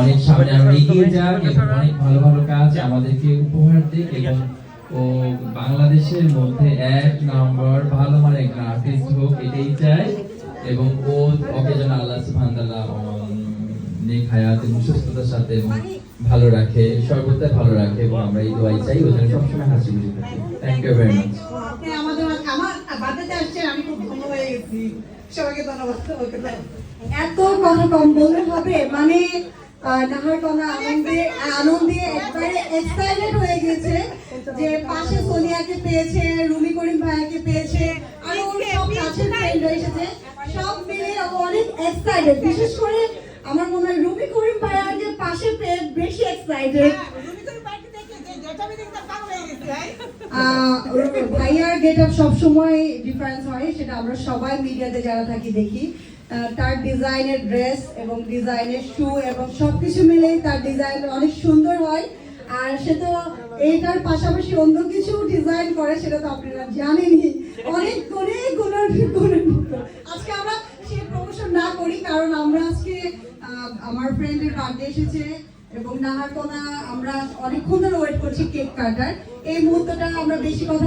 অনেক সামনে আমরা এগিয়ে যাক এবং অনেক ভালো ভালো কাজ আমাদেরকে উপহার দিক এবং ও বাংলাদেশের মধ্যে এক নম্বর ভালো মানে একটা আর্টিস্ট হোক এটাই চাই এবং ওকে যেন আল্লাহ সুবহানাহু ওয়া তাআলা নেক হায়াত এবং সুস্থতার সাথে এবং ভালো রাখে সর্বদা ভালো রাখে এবং আমরা এই দোয়াই চাই ও যেন সবসময় হাসি খুশি থাকে। Thank you very much. আমার বার্থডেতে আসছেন, আমি খুব ধন্য হয়ে গেছি। সবাইকে ধন্যবাদ। এত কথা কম বলতে হবে মানে নাহার কন্যা আনন্দে একবারে এক্সাইটেড হয়ে গেছে যে পাশে সোনিয়াকে পেয়েছে, রুমি করিম ভাইয়াকে পেয়েছে, আর ওর সব কাছের ফ্রেন্ড এসেছে, সব মিলে ও অনেক এক্সাইটেড। বিশেষ করে আমার মনে হয় রুমি করিম ভাইয়াকে পাশে পেয়ে বেশি এক্সাইটেড। ভাইয়ার গেট আপ সবসময় ডিফারেন্স হয়, সেটা আমরা সবাই মিডিয়াতে যারা থাকি দেখি। তার ডিজাইনের ড্রেস এবং ডিজাইনের শু এবং সবকিছু মিলে তার ডিজাইন অনেক সুন্দর হয়। আর সে তো এইটার পাশাপাশি অন্য কিছু ডিজাইন করে, সেটা তো আপনারা জানেনই। অনেক গুণের আজকে আমরা সে প্রমোশন না করি, কারণ আমরা আজকে আমার ফ্রেন্ডের বার্থডে এসেছে এবং নাহার কন্যা আমরা অনেকক্ষণ ধরে ওয়েট করছি কেক কাটার। এই মুহূর্তটা আমরা বেশি কথা